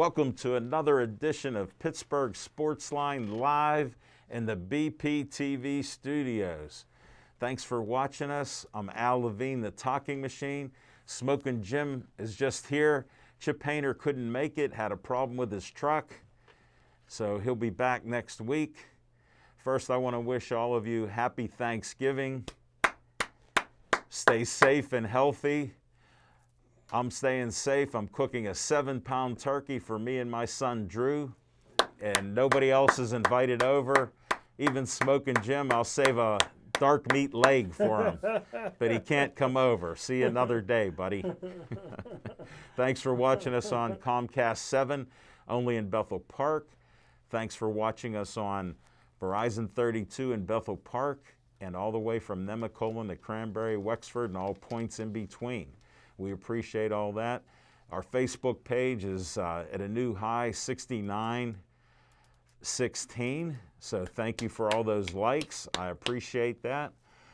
Welcome to another edition of Pittsburgh Sportsline live in the BPTV studios. Thanks for watching us. I'm Al Levine, the Talking Machine. Smoking Jim is just here. Chip Hayner couldn't make it, had a problem with his truck, so he'll be back next week. First, I want to wish all of you happy Thanksgiving. Stay safe and healthy. I'm staying safe. I'm cooking a 7-pound turkey for me and my son Drew, and nobody else is invited over. Even Smoking Jim, I'll save a dark meat leg for him, but he can't come over. See you another day, buddy. Thanks for watching us on Comcast 7, only in Bethel Park. Thanks for watching us on Verizon 32 in Bethel Park, and all the way from Nemacolin to Cranberry, Wexford, and all points in between. We appreciate all that. Our Facebook page is at a new high, 6916. So thank you for all those likes. I appreciate that.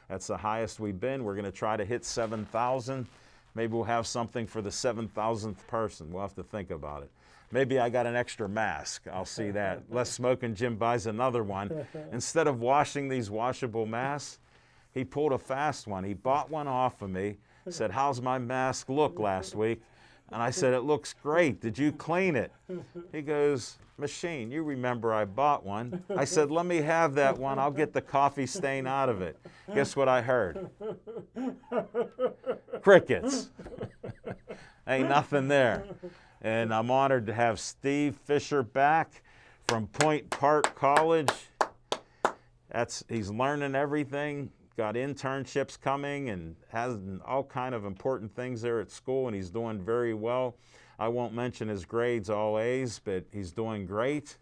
That's the highest we've been. We're going to try to hit 7,000. Maybe we'll have something for the 7,000th person. We'll have to think about it. Maybe I got an extra mask. I'll see that. Unless Smoking Jim buys another one. Instead of washing these washable masks, he pulled a fast one. He bought one off of me. Said, "How's my mask look last week?" And I said, "It looks great. Did you clean it?" He goes, "Machine, you remember I bought one." I said, "Let me have that one. I'll get the coffee stain out of it." Guess what I heard? Crickets. Ain't nothing there. And I'm honored to have Steve Fisher back from Point Park College. He's learning everything. Got internships coming and has all kind of important things there at school, and he's doing very well. I won't mention his grades, all A's, but he's doing great.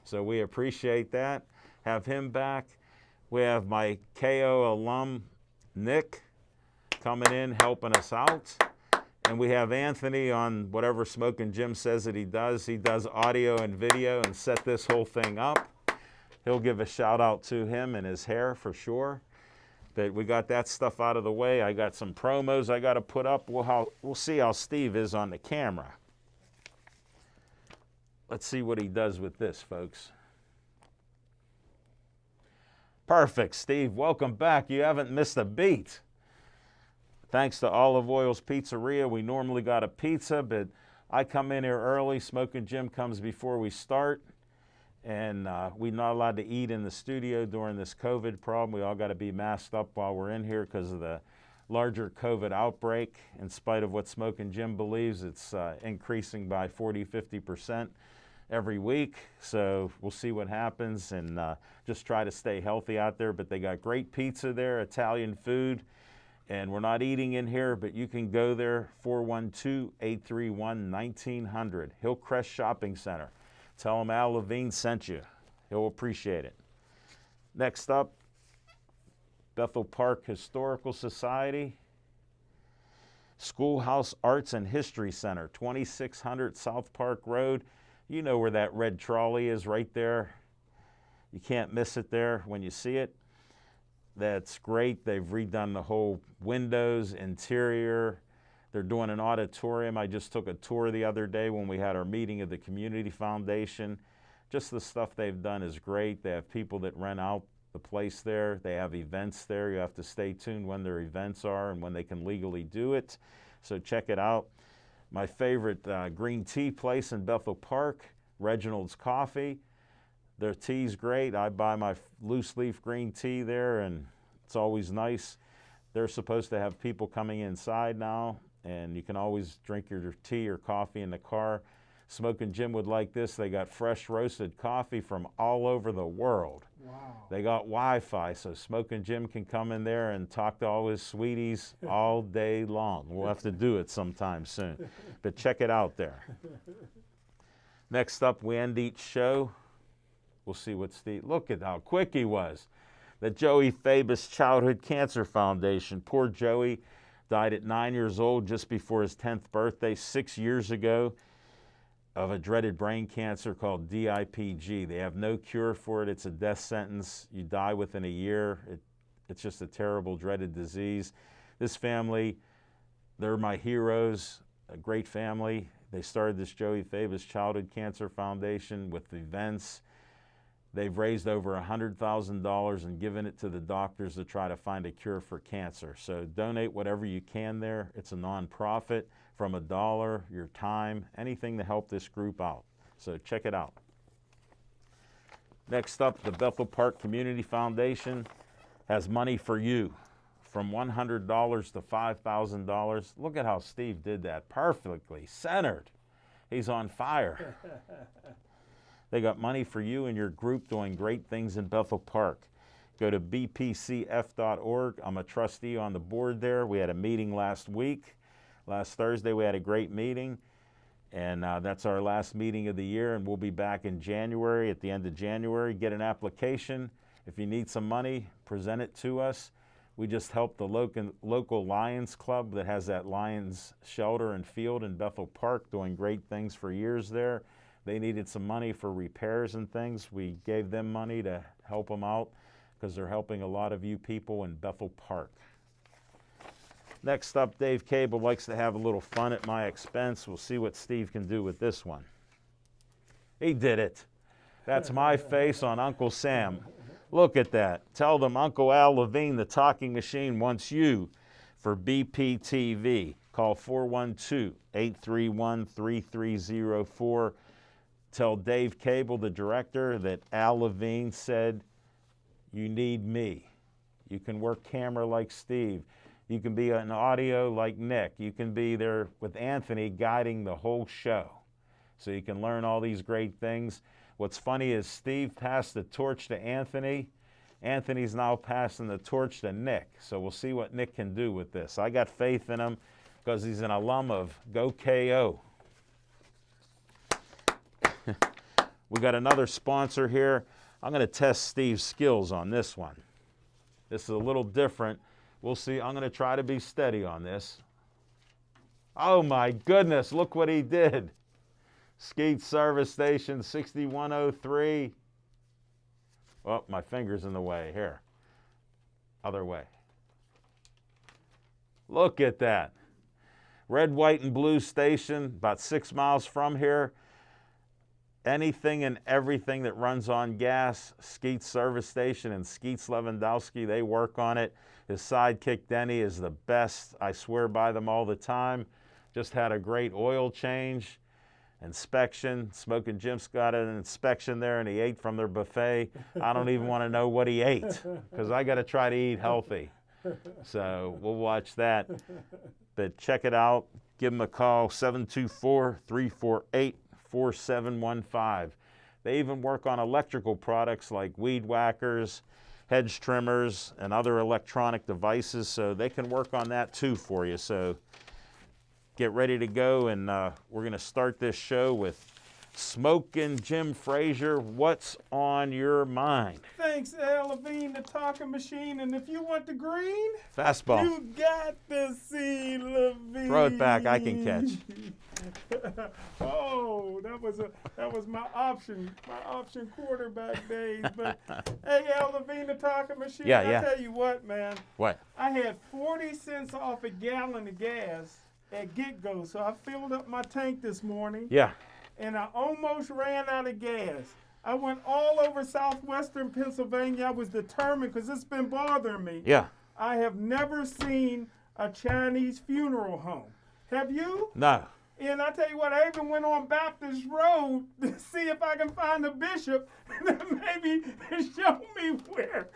So we appreciate that. Have him back. We have my KO alum, Nick, coming in, helping us out. And we have Anthony on whatever Smoking Jim says that he does. He does audio and video and set this whole thing up. He'll give a shout out to him and his hair for sure. But we got that stuff out of the way. I got some promos I got to put up. We'll see how Steve is on the camera. Let's see what he does with this, folks. Perfect, Steve. Welcome back. You haven't missed a beat. Thanks to Olive Oil's Pizzeria. We normally got a pizza, but I come in here early. Smoking Jim comes before we start. And we're not allowed to eat in the studio during this COVID problem. We all got to be masked up while we're in here because of the larger COVID outbreak. In spite of what Smoking Jim believes, it's increasing by 40–50% every week. So we'll see what happens and just try to stay healthy out there. But they got great pizza there, Italian food. And we're not eating in here, but you can go there, 412-831-1900, Hillcrest Shopping Center. Tell him Al Levine sent you. He'll appreciate it. Next up, Bethel Park Historical Society, Schoolhouse Arts and History Center, 2600 South Park Road. You know where that red trolley is, right there. You can't miss it there when you see it. That's great. They've redone the whole windows, interior. They're doing an auditorium. I just took a tour the other day when we had our meeting of the Community Foundation. Just the stuff they've done is great. They have people that rent out the place there. They have events there. You have to stay tuned when their events are and when they can legally do it. So check it out. My favorite green tea place in Bethel Park, Reginald's Coffee. Their tea's great. I buy my loose leaf green tea there, and it's always nice. They're supposed to have people coming inside now, and you can always drink your tea or coffee in the car. Smoking Jim would like this. They got fresh roasted coffee from all over the world. Wow. They got Wi-Fi, so Smoking Jim can come in there and talk to all his sweeties all day long. We'll have to do it sometime soon, but check it out there. Next up, we end each show. We'll see what Steve, look at how quick he was. The Joey Fabus Childhood Cancer Foundation. Poor Joey died at 9 years old, just before his 10th birthday, 6 years ago, of a dreaded brain cancer called DIPG. They have no cure for it. It's a death sentence. You die within a year. It's just a terrible, dreaded disease. This family, they're my heroes, a great family. They started this Joey Fabus Childhood Cancer Foundation with events. They've raised over $100,000 and given it to the doctors to try to find a cure for cancer. So donate whatever you can there. It's a nonprofit, from $1, your time, anything to help this group out. So check it out. Next up, the Bethel Park Community Foundation has money for you, from $100 to $5,000. Look at how Steve did that, perfectly centered. He's on fire. They got money for you and your group doing great things in Bethel Park. Go to bpcf.org. I'm a trustee on the board there. We had a meeting last week. Last Thursday we had a great meeting, and that's our last meeting of the year, and we'll be back in January, at the end of January. Get an application. If you need some money, present it to us. We just helped the local Lions Club that has that Lions shelter and field in Bethel Park, doing great things for years there. They needed some money for repairs and things. We gave them money to help them out because they're helping a lot of you people in Bethel Park. Next up, Dave Cable likes to have a little fun at my expense. We'll see what Steve can do with this one. He did it. That's my face on Uncle Sam. Look at that. Tell them Uncle Al Levine, the talking machine, wants you for BPTV. Call 412-831-3304. Tell Dave Cable, the director, that Al Levine said, you need me. You can work camera like Steve. You can be an audio like Nick. You can be there with Anthony guiding the whole show. So you can learn all these great things. What's funny is Steve passed the torch to Anthony. Anthony's now passing the torch to Nick. So we'll see what Nick can do with this. I got faith in him because he's an alum of Go KO. We got another sponsor here. I'm going to test Steve's skills on this one. This is a little different. We'll see. I'm going to try to be steady on this. Oh my goodness, look what he did. Skeet Service Station 6103. Oh, my finger's in the way. Here. Other way. Look at that. Red, white, and blue station, about 6 miles from here. Anything and everything that runs on gas, Skeet Service Station and Skeets Lewandowski, they work on it. His sidekick, Denny, is the best. I swear by them all the time. Just had a great oil change, inspection. Smoking Jim's got an inspection there, and he ate from their buffet. I don't even want to know what he ate because I got to try to eat healthy. So we'll watch that. But check it out. Give them a call, 724-348-4715. They even work on electrical products like weed whackers, hedge trimmers, and other electronic devices, so they can work on that too for you. So get ready to go, and we're going to start this show with Smoking Jim Frazier. What's on your mind? Thanks, Al Levine, the talking machine. And if you want the green, fastball. You got to see Levine. Throw it back. I can catch. Oh, that was my option quarterback days. But hey, Al Levine, the talking machine. Yeah. I tell you what, man. What? I had 40 cents off a gallon of gas at Get-Go, so I filled up my tank this morning. Yeah. And I almost ran out of gas. I went all over southwestern Pennsylvania. I was determined because it's been bothering me. Yeah. I have never seen a Chinese funeral home. Have you? No. And I tell you what, I even went on Baptist Road to see if I can find a bishop that maybe show me where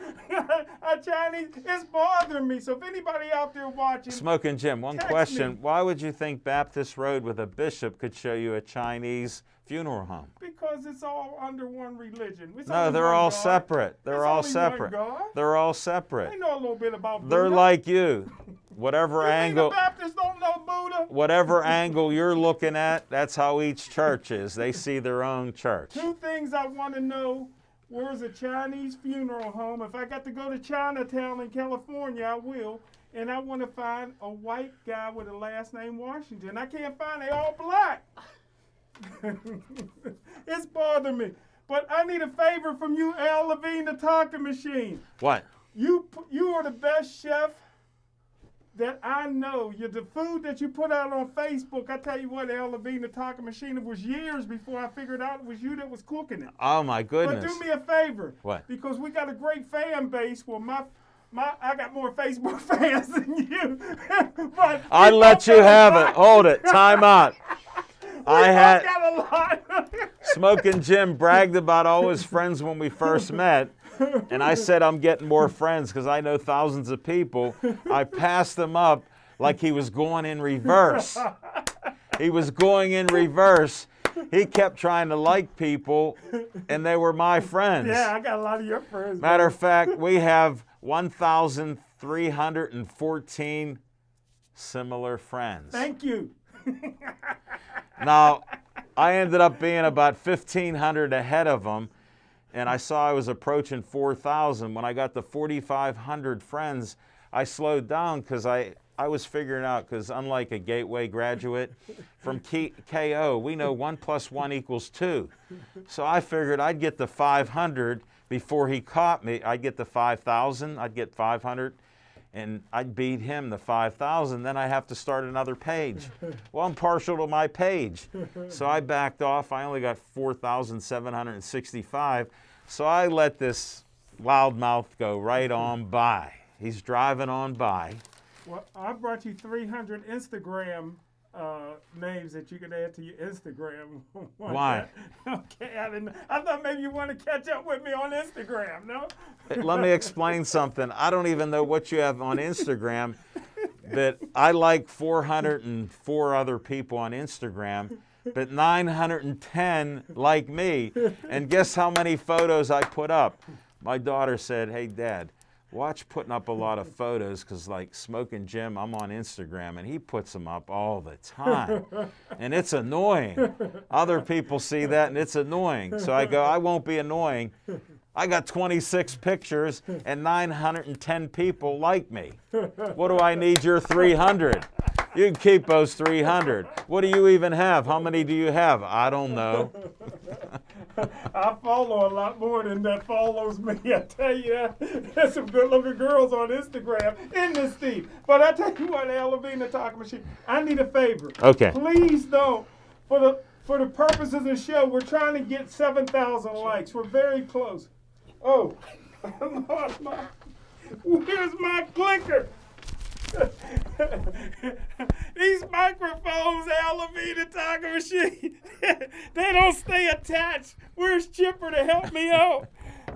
a Chinese. It's bothering me. So if anybody out there watching, Smoking Jim, one question. Why would you think Baptist Road with a bishop could show you a Chinese funeral home? Because it's all under one religion. No, they're all separate. They're all separate. They're all separate. They know a little bit about Buddha. They're like you. Whatever angle. The Baptists don't know Buddha. Whatever angle you're looking at, that's how each church is. They see their own church. Two things I want to know. Where's a Chinese funeral home? If I got to go to Chinatown in California, I will. And I want to find a white guy with a last name Washington. I can't find. They all black. It's bothering me. But I need a favor from you, Al Levine, the talking machine. What? You are the best chef that I know, the food that you put out on Facebook, I tell you what, Al Levine, the talking machine, it was years before I figured out it was you that was cooking it. Oh my goodness. But do me a favor. What? Because we got a great fan base. Well, I got more Facebook fans than you. But I let you have it. Hold it. Time out. I got a lot. Smoking Jim bragged about all his friends when we first met. And I said, I'm getting more friends because I know thousands of people. I passed him up like he was going in reverse. He was going in reverse. He kept trying to like people, and they were my friends. Yeah, I got a lot of your friends. Matter of fact, we have 1,314 similar friends. Thank you. Now, I ended up being about 1,500 ahead of them, and I saw I was approaching 4,000. When I got to 4,500 friends, I slowed down because I was figuring out, because unlike a Gateway graduate, from KO, we know 1 + 1 = 2. So I figured I'd get to 500 before he caught me. I'd get to 5,000, I'd get 500, and I'd beat him to 5,000. Then I have to start another page. Well, I'm partial to my page. So I backed off. I only got 4,765. So I let this loudmouth go right on by. He's driving on by. Well, I brought you 300 Instagram names that you can add to your Instagram. Why? Okay, I thought maybe you want to catch up with me on Instagram, no? Let me explain something. I don't even know what you have on Instagram, but I like 404 other people on Instagram, but 910 like me. And guess how many photos I put up? My daughter said, hey, Dad, watch putting up a lot of photos, because like Smoking Jim, I'm on Instagram, and he puts them up all the time. And it's annoying. Other people see that, and it's annoying. So I go, I won't be annoying. I got 26 pictures, and 910 people like me. What do I need your 300? You can keep those 300. What do you even have? How many do you have? I don't know. I follow a lot more than that follows me. I tell you that. There's some good-looking girls on Instagram in this Steve. But I tell you what, Al Levine, the talking machine, I need a favor. Okay. Please don't. For the purposes of the show, we're trying to get 7,000 likes. We're very close. Oh, where's my clicker? These microphones, Al Levine, the talking machine, they don't stay attached. Where's Chipper to help me out?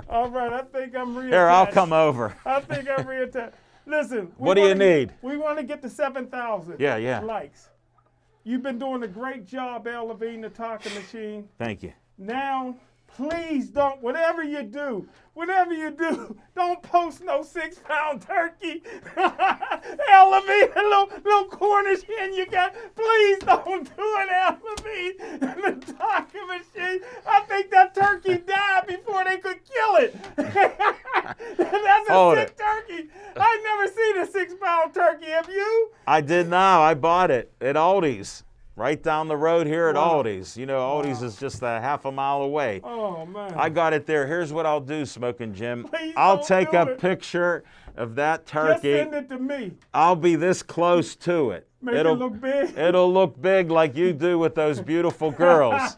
All right, I think I'm reattached. Here, I'll come over. I think I'm reattached. Listen. What do you need? We want to get to 7,000 Yeah. likes. You've been doing a great job, Al Levine, the talking machine. Thank you. Now, please don't, whatever you do, don't post no 6-pound turkey. Al Levine, little Cornish hen you got. Please don't do it, Al Levine. The talking machine. I think that turkey died before they could kill it. That's a sick turkey. I've never seen a 6-pound turkey. Have you? I did not. I bought it at Aldi's. Right down the road here at Aldi's. You know, Aldi's is just a half a mile away. Oh, man. I got it there. Here's what I'll do, Smoking Jim. Please I'll don't take do a it. picture of that Just turkey. send it to me. I'll be this close to it. Make it look big. It'll look big like you do with those beautiful girls.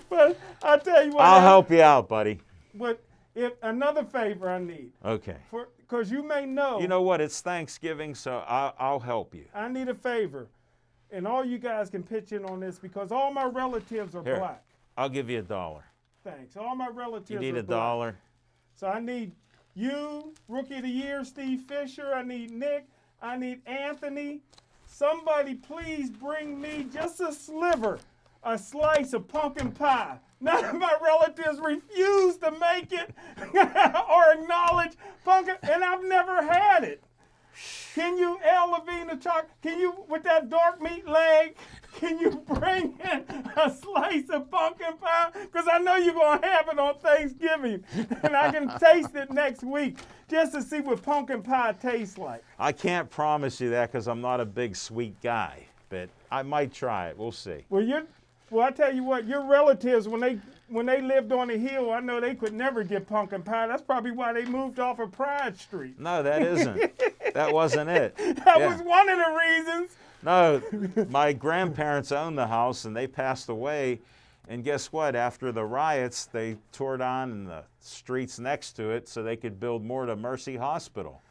But I'll tell you what. I'll help you out, buddy. But if another favor I need, Okay. because you may know. You know what? It's Thanksgiving, so I'll help you. I need a favor. And all you guys can pitch in on this because all my relatives are Here. black. I'll give you $1. Thanks. All my relatives You need are black. $1? So I need you, Rookie of the Year, Steve Fisher. I need Nick. I need Anthony. Somebody please bring me just a sliver, a slice of pumpkin pie. None of my relatives refuse to make it or acknowledge pumpkin, and I've never had it. Can you, Al Levine, can you, with that dark meat leg, can you bring in a slice of pumpkin pie? Because I know you're going to have it on Thanksgiving, and I can taste it next week just to see what pumpkin pie tastes like. I can't promise you that because I'm not a big sweet guy, but I might try it. We'll see. Well, I tell you what, your relatives, when they when they lived on the hill, I know they could never get pumpkin pie. That's probably why they moved off of Pride Street. No, that isn't. That wasn't it. That was one of the reasons. No, my grandparents owned the house and they passed away. And guess what? After the riots, they tore down the streets next to it so they could build more to Mercy Hospital.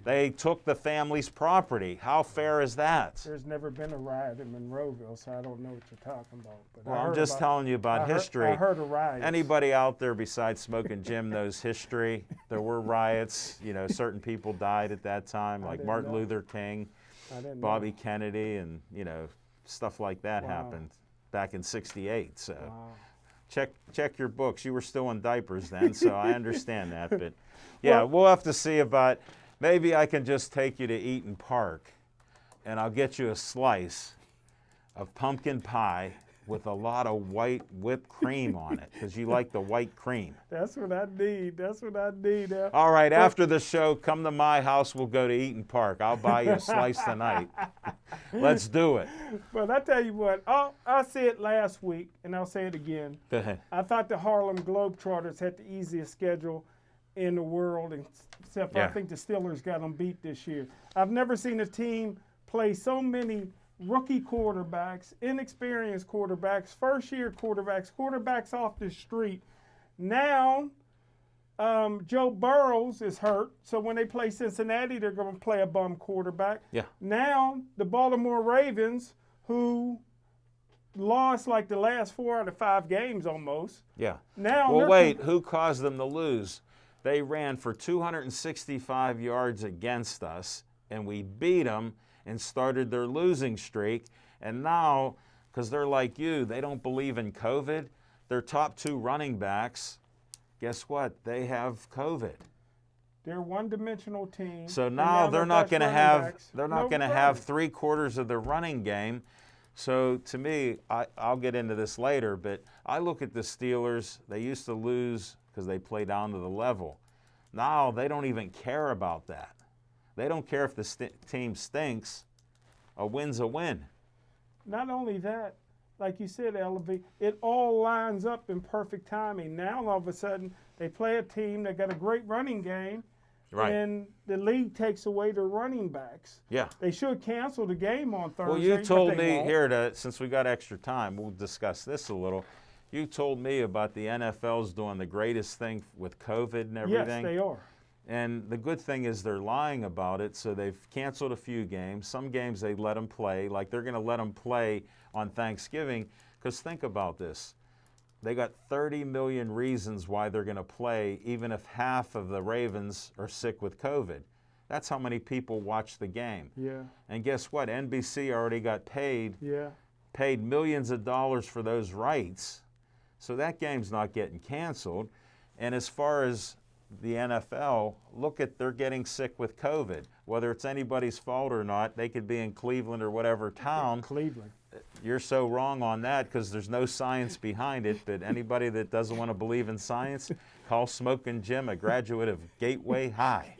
They took the family's property. How fair is that? There's never been a riot in Monroeville, so I don't know what you're talking about. But Well, I'm just telling you about history. I heard of riots. Anybody out there besides Smoking Jim knows history. There were riots. You know, certain people died at that time, like Martin Luther King, Bobby Kennedy, and, you know, stuff like that happened back in '68. So check your books. You were still in diapers then, so I understand that. But yeah, we'll have to see about. Maybe I can just take you to Eaton Park, and I'll get you a slice of pumpkin pie with a lot of white whipped cream on it, because you like the white cream. That's what I need. That's what I need. All right, after the show, come to my house. We'll go to Eaton Park. I'll buy you a slice tonight. Let's do it. But I tell you what, I said it last week, and I'll say it again. Go ahead. I thought the Harlem Globetrotters had the easiest schedule in the world, except I think the Steelers got them beat this year. I've never seen a team play so many rookie quarterbacks, inexperienced quarterbacks, first-year quarterbacks off the street. Now, Joe Burrows is hurt, so when they play Cincinnati, they're going to play a bum quarterback. Yeah. Now, the Baltimore Ravens, who lost like the last 4 out of 5 games almost. Yeah. Now, well, wait, who caused them to lose? They ran for 265 yards against us, and we beat them and started their losing streak. And now, because they're like you, they don't believe in COVID. Their top 2 running backs, guess what? They have COVID. They're a one-dimensional team. So now they're not going to have 3/4 of the running game. So to me, I'll get into this later, but I look at the Steelers. They used to lose because they play down to the level. Now they don't even care about that. They don't care if the team stinks. A win's a win. Not only that, like you said, LV, it all lines up in perfect timing. Now all of a sudden they play a team that got a great running game, and the league takes away their running backs. Yeah. They should cancel the game on Thursday. Well, you told me here, since we got extra time, we'll discuss this a little. You told me about the NFL's doing the greatest thing with COVID and everything. Yes, they are. And the good thing is they're lying about it, so they've canceled a few games. Some games they let them play, like they're going to let them play on Thanksgiving, because think about this. They got 30 million reasons why they're going to play, even if half of the Ravens are sick with COVID. That's how many people watch the game. Yeah. And guess what? NBC already got paid millions of dollars for those rights. So that game's not getting canceled. And as far as the NFL, they're getting sick with COVID. Whether it's anybody's fault or not, they could be in Cleveland or whatever town. Cleveland. You're so wrong on that because there's no science behind it. But anybody that doesn't want to believe in science, call Smoking Jim, a graduate of Gateway High.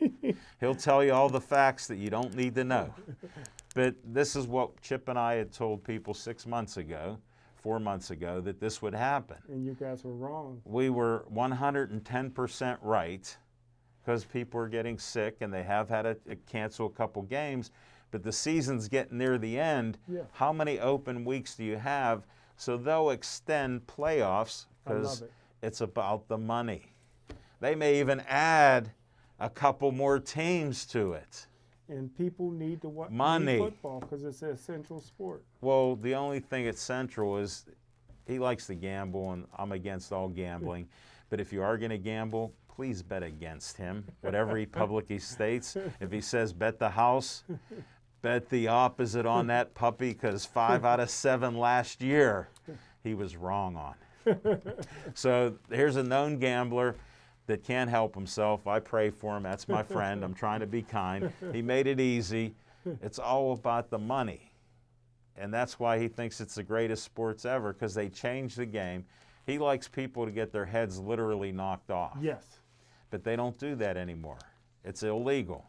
He'll tell you all the facts that you don't need to know. But this is what Chip and I had told people 4 months ago, that this would happen. And you guys were wrong. We were 110% right, because people are getting sick and they have had to cancel a couple games. But the season's getting near the end. Yeah. How many open weeks do you have? So they'll extend playoffs because it's about the money. They may even add a couple more teams to it. And people need to watch football because it's an essential sport. Well, the only thing at Central is he likes to gamble, and I'm against all gambling. But if you are going to gamble, please bet against him, whatever he publicly states. If he says bet the house, bet the opposite on that puppy, because 5 out of 7 last year he was wrong on. So here's a known gambler that can't help himself. I pray for him. That's my friend. I'm trying to be kind. He made it easy. It's all about the money. And that's why he thinks it's the greatest sports ever, because they changed the game. He likes people to get their heads literally knocked off. Yes. But they don't do that anymore. It's illegal.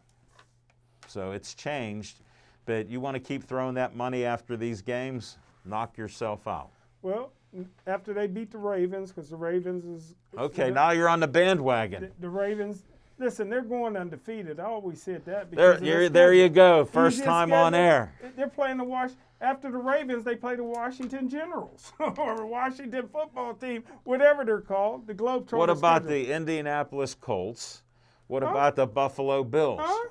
So it's changed. But you want to keep throwing that money after these games, knock yourself out. Well, after they beat the Ravens, because the Ravens is Okay, now you're on the bandwagon. the Ravens. Listen, they're going undefeated. I always said that. There, Because of their there you schedule. go. First Easiest time on schedule. air. They're playing after the Ravens, they play the Washington Generals or Washington football team, whatever they're called, the Globetrotters. What about schedule. the Indianapolis Colts? What about the Buffalo Bills? Huh?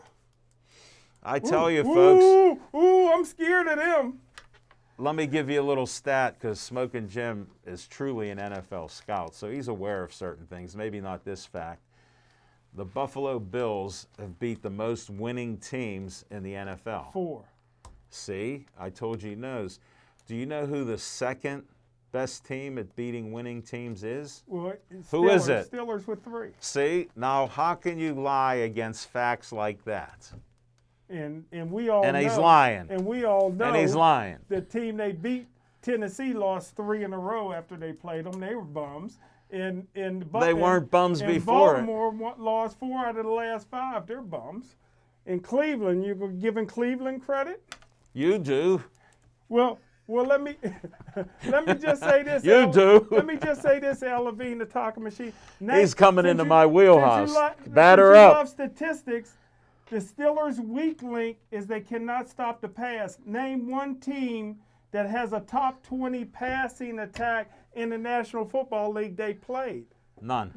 I tell you, folks, Ooh, I'm scared of them. let me give you a little stat because Smoking Jim is truly an NFL scout, so he's aware of certain things, maybe not this fact. The Buffalo Bills have beat the most winning teams in the NFL. 4. See, I told you he knows. Do you know who the second best team at beating winning teams is? Well, it's Who is it? Steelers with 3. See, now how can you lie against facts like that? And we all know. And he's lying. And we all know. And he's lying. The team they beat, Tennessee, lost 3 in a row after they played them. They were bums. They weren't bums and before. Baltimore lost 4 out of the last 5. They're bums. In Cleveland, you're giving Cleveland credit? You do. Well, let me just say this. You do. Let me just say this, Al Levine, the talking machine. He's coming into my wheelhouse. Since Batter you up. love statistics. The Steelers' weak link is they cannot stop the pass. Name one team that has a top 20 passing attack in the National Football League they played. None.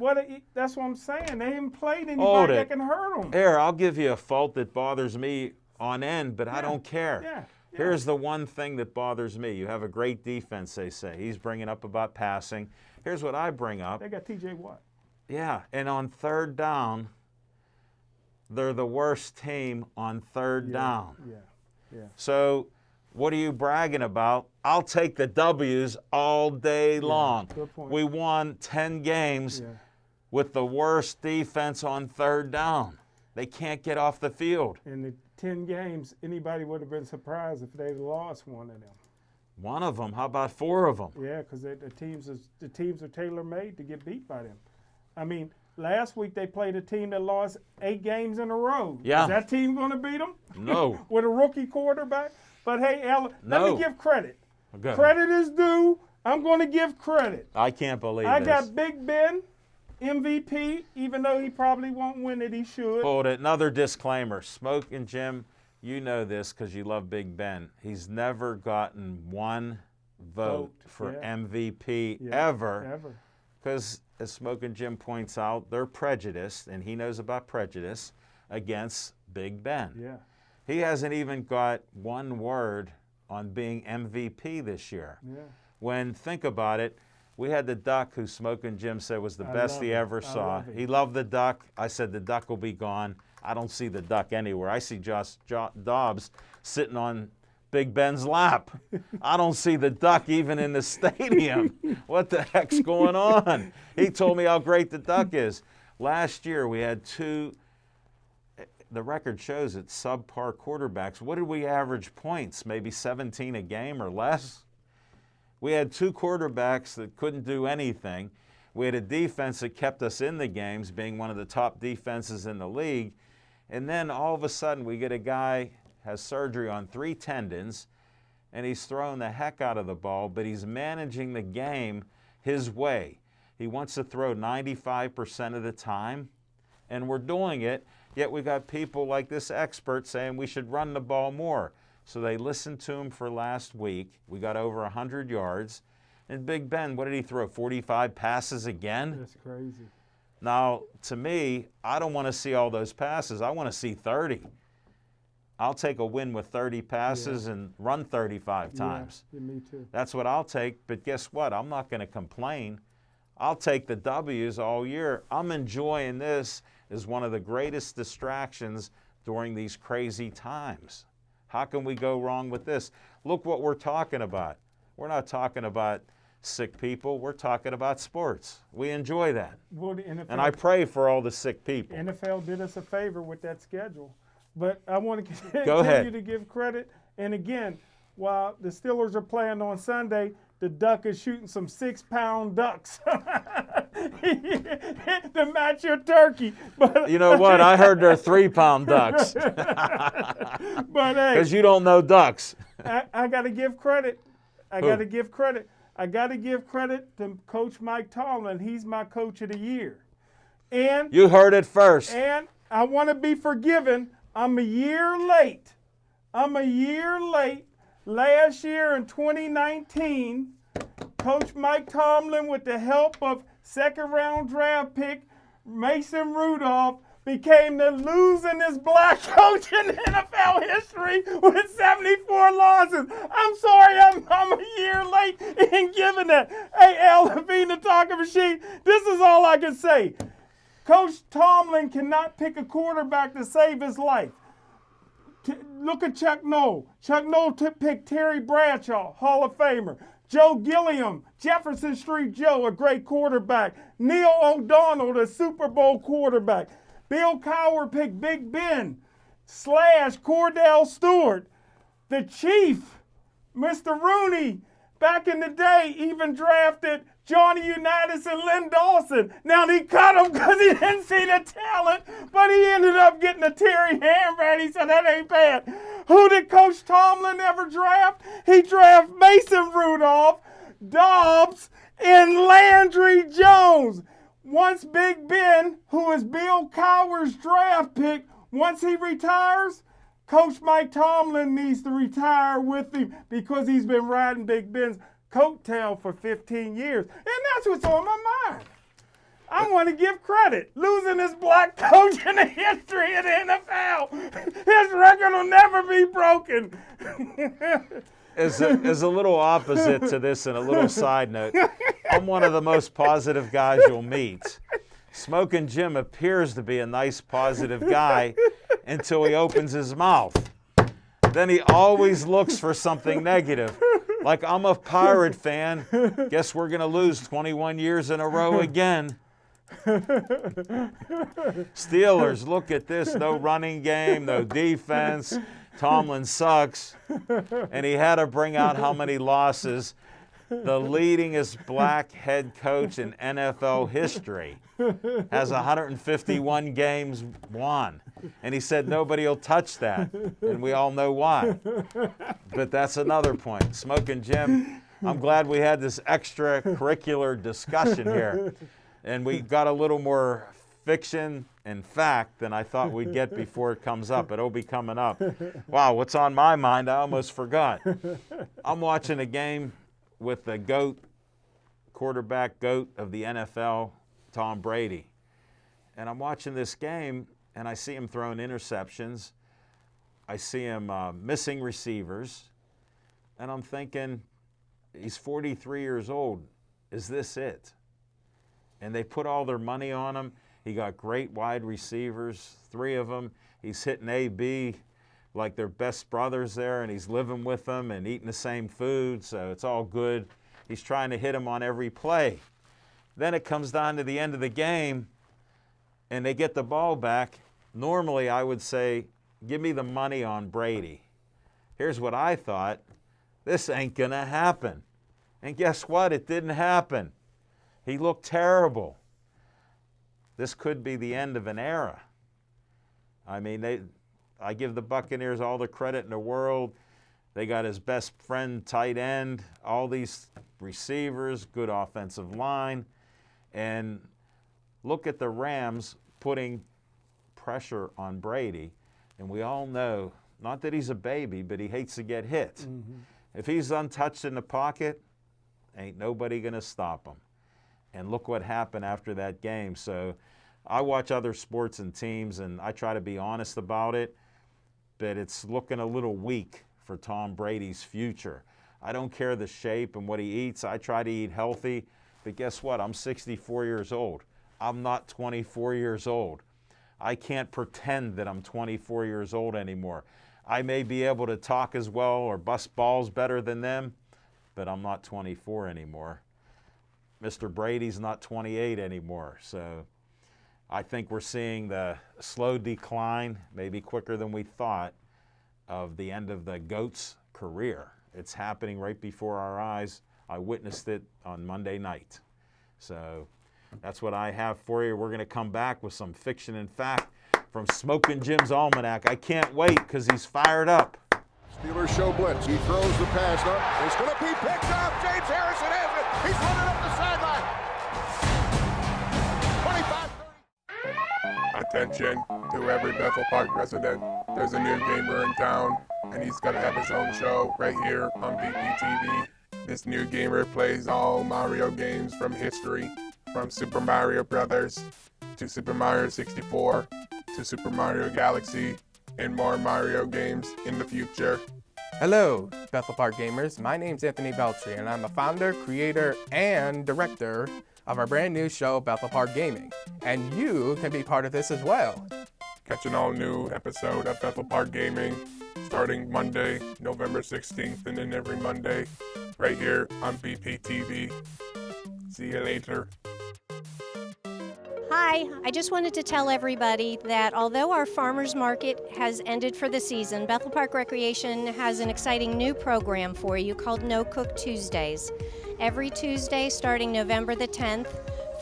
That's what I'm saying. They haven't played Hold anybody it. that can hurt them. Here, I'll give you a fault that bothers me on end, but I don't care. Yeah. Here's the one thing that bothers me. You have a great defense, they say. He's bringing up about passing. Here's what I bring up. They got T.J. Watt. Yeah, and on third down, they're the worst team on third down. Yeah. So what are you bragging about? I'll take the W's all day long. good point. We won 10 games Yeah. with the worst defense on third down. They can't get off the field. In the 10 games, anybody would have been surprised if they'd lost one of them. One of them. How about 4 of them? Yeah, because the teams are tailor-made to get beat by them. I mean, last week they played a team that lost 8 games in a row. Yeah. Is that team going to beat them? No. With a rookie quarterback? But hey, Al, let No. me give credit. Go ahead. Credit is due. I'm going to give credit. I can't believe I this. got Big Ben, MVP, even though he probably won't win it, he should. Hold it. Another disclaimer. Smoking Jim, you know this because you love Big Ben. He's never gotten one vote for yeah. MVP Yeah, ever. Because, as Smoking Jim points out, they're prejudiced, and he knows about prejudice, against Big Ben. Yeah. He hasn't even got one word on being MVP this year. Yeah. When, think about it, we had the Duck who Smoking Jim said was the best love he him. ever I saw. love him. He loved the Duck. I said the Duck will be gone. I don't see the Duck anywhere. I see Josh Dobbs sitting on Big Ben's lap. I don't see the Duck even in the stadium. What the heck's going on? He told me how great the Duck is. Last year we had 2, the record shows it, subpar quarterbacks. What did we average points? Maybe 17 a game or less? We had 2 quarterbacks that couldn't do anything. We had a defense that kept us in the games, being one of the top defenses in the league. And then all of a sudden we get a guy has surgery on 3 tendons, and he's throwing the heck out of the ball, but he's managing the game his way. He wants to throw 95% of the time, and we're doing it, yet we got people like this expert saying we should run the ball more. So they listened to him for last week. We got over 100 yards. And Big Ben, what did he throw, 45 passes again? That's crazy. Now, to me, I don't want to see all those passes. I want to see 30. I'll take a win with 30 passes and run 35 times. Yeah, me too. That's what I'll take, but guess what? I'm not going to complain. I'll take the W's all year. I'm enjoying this as one of the greatest distractions during these crazy times. How can we go wrong with this? Look what we're talking about. We're not talking about sick people. We're talking about sports. We enjoy that. Well, the NFL, And I pray for all the sick people. NFL did us a favor with that schedule. But I want to Go ahead. continue to give credit. And again, while the Steelers are playing on Sunday, the Duck is shooting some 6-pound ducks to match your turkey. But You know what? I heard they're 3-pound ducks. But hey, Because you don't know ducks. I got to give credit. I got to give credit. I got to give credit to Coach Mike Tomlin. He's my coach of the year. And You heard it first. and I want to be forgiven. I'm a year late. Last year in 2019, Coach Mike Tomlin, with the help of second-round draft pick Mason Rudolph, became the losingest black coach in NFL history with 74 losses. I'm sorry, I'm a year late in giving that. Hey, Al Levine, the talking machine, this is all I can say. Coach Tomlin cannot pick a quarterback to save his life. Look at Chuck Noll. Chuck Noll picked Terry Bradshaw, Hall of Famer. Joe Gilliam, Jefferson Street Joe, a great quarterback. Neil O'Donnell, the Super Bowl quarterback. Bill Cowher picked Big Ben / Cordell Stewart. The Chief, Mr. Rooney, back in the day, even drafted Johnny Unitas and Lynn Dawson. Now, he cut him because he didn't see the talent, but he ended up getting a Terry Hamrat. So that ain't bad. Who did Coach Tomlin ever draft? He drafted Mason Rudolph, Dobbs, and Landry Jones. Once Big Ben, who is Bill Cowher's draft pick, once he retires, Coach Mike Tomlin needs to retire with him because he's been riding Big Ben's coattail for 15 years. And that's what's on my mind. I want to give credit. Losing this black coach in the history of the NFL. His record will never be broken. As a little opposite to this and a little side note, I'm one of the most positive guys you'll meet. Smoking Jim appears to be a nice, positive guy until he opens his mouth. Then he always looks for something negative. Like, I'm a Pirate fan. Guess we're going to lose 21 years in a row again. Steelers, look at this. No running game, no defense. Tomlin sucks. And he had to bring out how many losses. The leadingest black head coach in NFL history has 151 games won. And he said nobody will touch that. And we all know why. But that's another point. Smoking Jim, I'm glad we had this extracurricular discussion here. And we got a little more fiction and fact than I thought we'd get before it comes up. It'll be coming up. Wow, what's on my mind? I almost forgot. I'm watching a game with the quarterback GOAT of the NFL, Tom Brady. And I'm watching this game, and I see him throwing interceptions. I see him missing receivers. And I'm thinking, he's 43 years old. Is this it? And they put all their money on him. He got great wide receivers, 3 of them. He's hitting AB like they're best brothers there, and he's living with them and eating the same food, so it's all good. He's trying to hit him on every play. Then it comes down to the end of the game, and they get the ball back. Normally, I would say, give me the money on Brady. Here's what I thought. This ain't going to happen. And guess what? It didn't happen. He looked terrible. This could be the end of an era. I mean, I give the Buccaneers all the credit in the world. They got his best friend, tight end, all these receivers, good offensive line. And look at the Rams putting pressure on Brady. And we all know, not that he's a baby, but he hates to get hit. Mm-hmm. If he's untouched in the pocket, ain't nobody going to stop him. And look what happened after that game. So I watch other sports and teams, and I try to be honest about it, but it's looking a little weak for Tom Brady's future. I don't care the shape and what he eats. I try to eat healthy, but guess what? I'm 64 years old. I'm not 24 years old. I can't pretend that I'm 24 years old anymore. I may be able to talk as well or bust balls better than them, but I'm not 24 anymore. Mr. Brady's not 28 anymore. So I think we're seeing the slow decline, maybe quicker than we thought, of the end of the GOAT's career. It's happening right before our eyes. I witnessed it on Monday night. So that's what I have for you. We're going to come back with some fiction and fact from Smoking Jim's Almanac. I can't wait because he's fired up. Steelers show blitz. He throws the pass up. It's going to be picked up. James Harrison has it. He's running up the sideline. 25-30. Attention to every Bethel Park resident. There's a new gamer in town, and he's gonna have his own show right here on BPTV. This new gamer plays all Mario games from history, from Super Mario Brothers to Super Mario 64 to Super Mario Galaxy, and more Mario games in the future. Hello, Bethel Park gamers. My name's Anthony Beltry, and I'm a founder, creator, and director of our brand new show, Bethel Park Gaming. And you can be part of this as well. Catch an all-new episode of Bethel Park Gaming starting Monday, November 16th, and then every Monday right here on BPTV. See you later. Hi, I just wanted to tell everybody that although our farmers market has ended for the season, Bethel Park Recreation has an exciting new program for you called No Cook Tuesdays. Every Tuesday starting November the 10th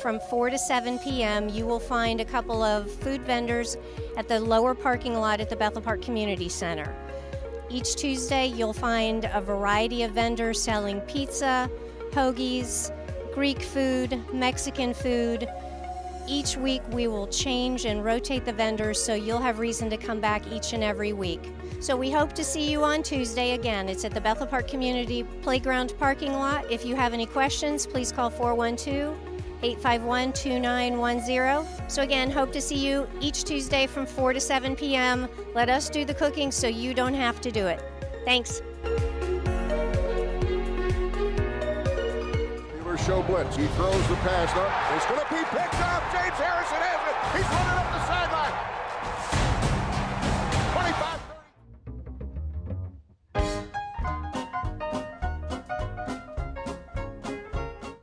from 4 to 7 p.m. you will find a couple of food vendors at the lower parking lot at the Bethel Park Community Center. Each Tuesday you'll find a variety of vendors selling pizza, hoagies, Greek food, Mexican food. Each week we will change and rotate the vendors so you'll have reason to come back each and every week. So we hope to see you on Tuesday again. It's at the Bethel Park Community Playground parking lot. If you have any questions, please call 412-851-2910. So again, hope to see you each Tuesday from 4 to 7 p.m. Let us do the cooking so you don't have to do it. Thanks. Show blitz. He throws the pass up. It's going to be picked up. James Harrison has it. He's running up the sideline.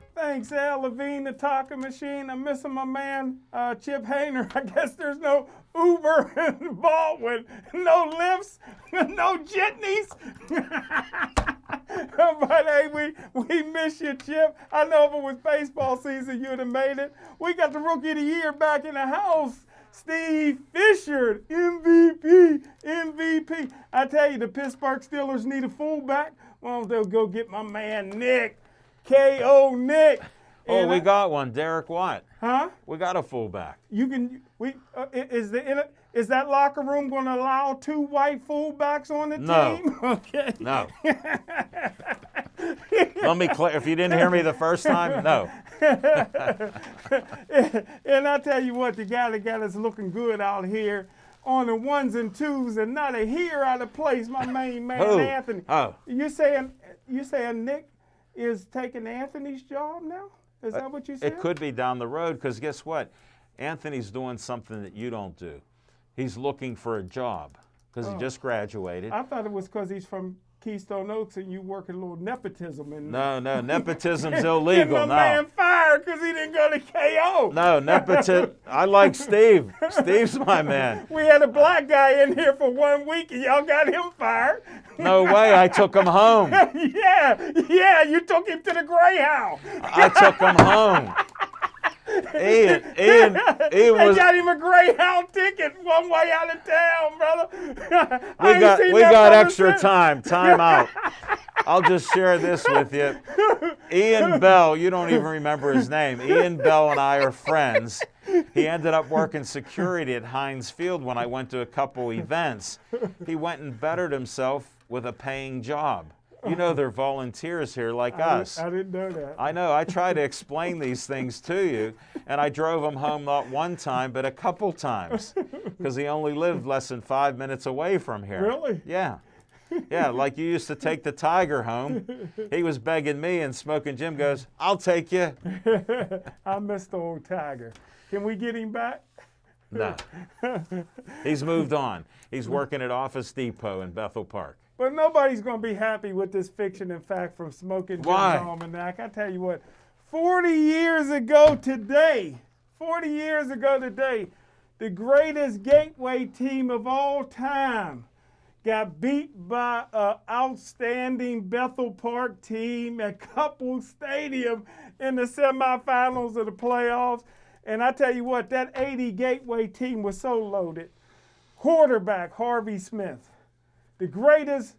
25-30. Thanks, Al Levine, the talking machine. I'm missing my man, Chip Hayner. I guess there's no Uber in Baldwin, no lifts, no jitneys. But hey, we miss you, Chip. I know if it was baseball season, you'd have made it. We got the Rookie of the Year back in the house. Steve Fisher, MVP. I tell you, the Pittsburgh Steelers need a fullback. Well, they'll go get my man Nick, K.O. Nick. Oh, we got one, Derek Watt. Huh? We got a fullback. You can. Is that locker room going to allow two white fullbacks on the team? Okay. No. Let me clear. If you didn't hear me the first time, no. And I tell you what, the guy that got us looking good out here on the ones and twos and not a hair out of place, my main man Who? Anthony. Oh. You saying Nick is taking Anthony's job now? Is that what you said? It could be down the road because guess what? Anthony's doing something that you don't do. He's looking for a job because he just graduated. I thought it was because he's from Keystone Oaks and you work a little nepotism in No, nepotism's illegal. my man fired because he didn't go to KO. No, nepotism. I like Steve. Steve's my man. We had a black guy in here for 1 week and y'all got him fired. No way. I took him home. Yeah, you took him to the Greyhound. I took him home. Ian They was. got him a Greyhound ticket one way out of town, brother. We got extra time. Time out. I'll just share this with you. Ian Bell, you don't even remember his name. Ian Bell and I are friends. He ended up working security at Heinz Field when I went to a couple events. He went and bettered himself with a paying job. You know they're volunteers here like us. I didn't know that. I know. I try to explain these things to you, and I drove him home not one time, but a couple times, because he only lived less than 5 minutes away from here. Really? Yeah. Yeah, like you used to take the Tiger home. He was begging me, and Smoking Jim goes, "I'll take you." I miss the old Tiger. Can we get him back? No. He's moved on. He's working at Office Depot in Bethel Park. But nobody's going to be happy with this fiction and fact from Smoking Jim's Why? Almanac. I tell you what, 40 years ago today, the greatest Gateway team of all time got beat by an outstanding Bethel Park team at Couple Stadium in the semifinals of the playoffs. And I tell you what, that 80 Gateway team was so loaded. Quarterback Harvey Smith, the greatest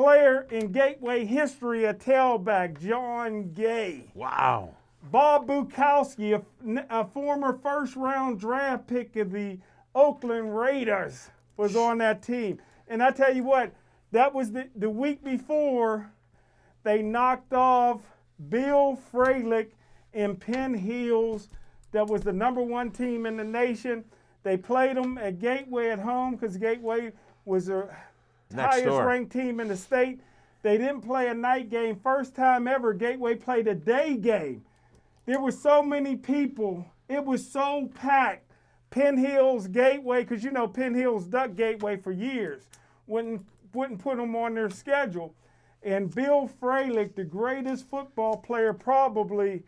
player in Gateway history, a tailback, John Gay. Wow. Bob Bukowski, a former first-round draft pick of the Oakland Raiders, was on that team. And I tell you what, that was the week before they knocked off Bill Fralick in Penn Hills. That was the #1 team in the nation. They played them at Gateway at home because Gateway was the highest ranked team in the state. They didn't play a night game. First time ever Gateway played a day game. There were so many people. It was so packed. Penn Hills, Gateway, because you know Penn Hills ducked Gateway for years. Wouldn't put them on their schedule. And Bill Fralick, the greatest football player probably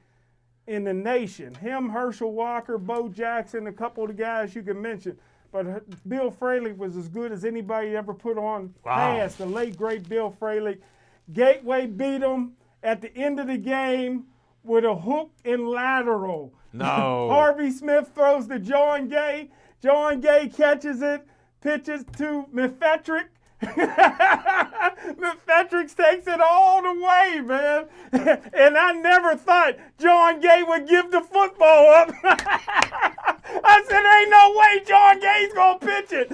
in the nation. Him, Herschel Walker, Bo Jackson, a couple of the guys you can mention. But Bill Fralick was as good as anybody ever put on past. The late, great Bill Fralick. Gateway beat them at the end of the game with a hook and lateral. No. Harvey Smith throws to John Gay. John Gay catches it, pitches to McFetrick. McFetrick takes it all the way, man. And I never thought John Gay would give the football up. I said, ain't no way John Gay's going to pitch it.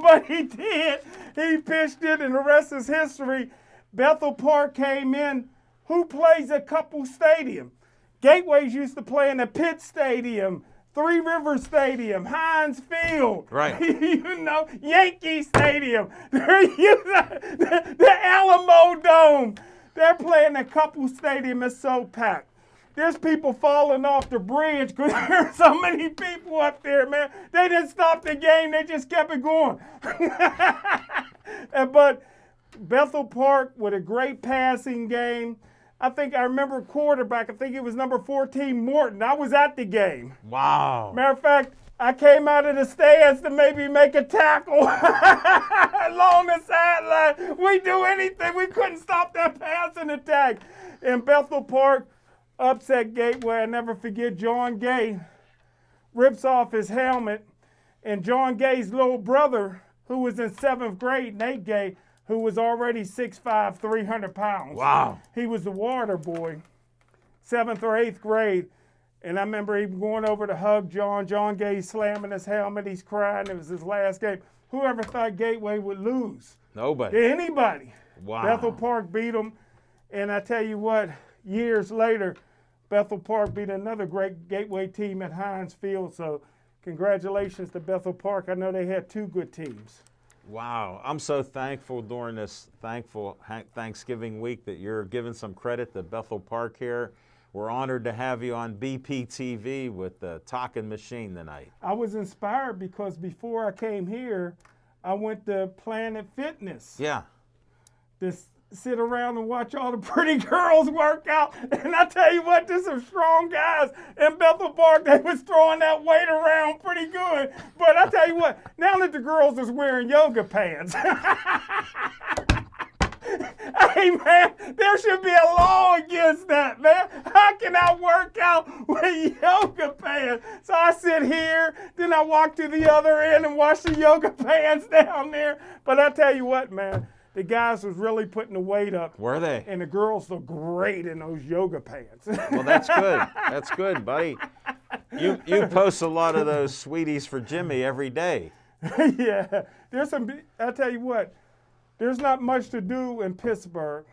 But he did. He pitched it, and the rest is history. Bethel Park came in. Who plays at Couple Stadium? Gateways used to play in the Pitt Stadium, Three Rivers Stadium, Heinz Field, Right. You know, Yankee Stadium, the Alamo Dome. They're playing at Couple Stadium. It's so packed. There's people falling off the bridge because there's so many people up there, man. They didn't stop the game. They just kept it going. But Bethel Park with a great passing game. I remember quarterback, I think it was number 14, Morton. I was at the game. Wow. Matter of fact, I came out of the stands to maybe make a tackle along the sideline. We do anything. We couldn't stop that passing attack. In Bethel Park, upset Gateway. I never forget John Gay rips off his helmet, and John Gay's little brother, who was in 7th grade, Nate Gay, who was already 6'5", 300 pounds. Wow. He was the water boy, 7th or 8th grade. And I remember him going over to hug John. John Gay slamming his helmet. He's crying. It was his last game. Whoever thought Gateway would lose? Nobody. To anybody. Wow. Bethel Park beat them. And I tell you what, years later, Bethel Park beat another great Gateway team at Heinz Field. So congratulations to Bethel Park. I know they had 2 good teams. Wow. I'm so thankful during this Thanksgiving week that you're giving some credit to Bethel Park here. We're honored to have you on BPTV with the Talking Machine tonight. I was inspired because before I came here, I went to Planet Fitness. Yeah. To sit around and watch all the pretty girls work out. And I tell you what, there's some strong guys in Bethel Park. They was throwing that weight around pretty good. But I tell you what, now that the girls is wearing yoga pants, hey man, there should be a law against that, man. How can I work out with yoga pants? So I sit here, then I walk to the other end and wash the yoga pants down there. But I tell you what, man, the guys was really putting the weight up. Were they? And the girls look great in those yoga pants. Well, that's good. That's good, buddy. You post a lot of those sweeties for Jimmy every day. Yeah. I tell you what, there's not much to do in Pittsburgh,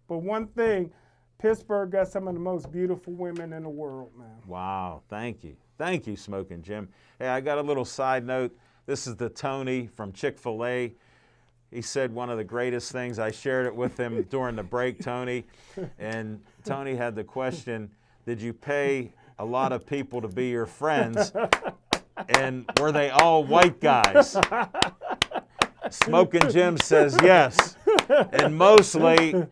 but one thing, Pittsburgh got some of the most beautiful women in the world, man. Wow. Thank you. Thank you, Smoking Jim. Hey, I got a little side note. This is the Tony from Chick-fil-A. He said one of the greatest things. I shared it with him during the break, Tony. And Tony had the question, did you pay a lot of people to be your friends? And were they all white guys? Smoking Jim says yes. And mostly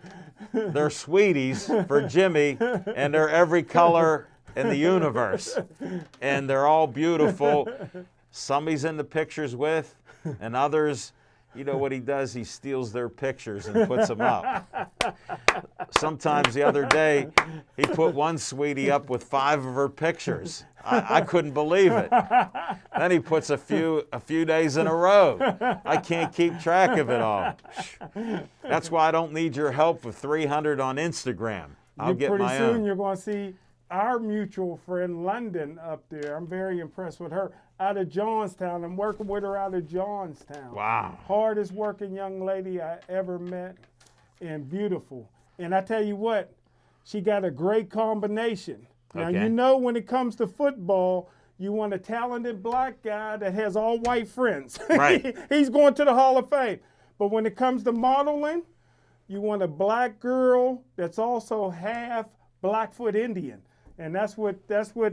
they're sweeties for Jimmy, and they're every color in the universe. And they're all beautiful. Some he's in the pictures with, and others You know what he does? He steals their pictures and puts them up. Sometimes the other day, he put one sweetie up with 5 of her pictures. I couldn't believe it. Then he puts a few days in a row. I can't keep track of it all. That's why I don't need your help with 300 on Instagram. I'll get Pretty my soon own. you're going to see our mutual friend London up there. I'm very impressed with her. Out of Johnstown. I'm working with her out of Johnstown. Wow. Hardest working young lady I ever met, and beautiful. And I tell you what, she got a great combination. Now, Okay. you know when it comes to football, you want a talented black guy that has all white friends. Right. He's going to the Hall of Fame. But when it comes to modeling, you want a black girl that's also half Blackfoot Indian. And that's what that's what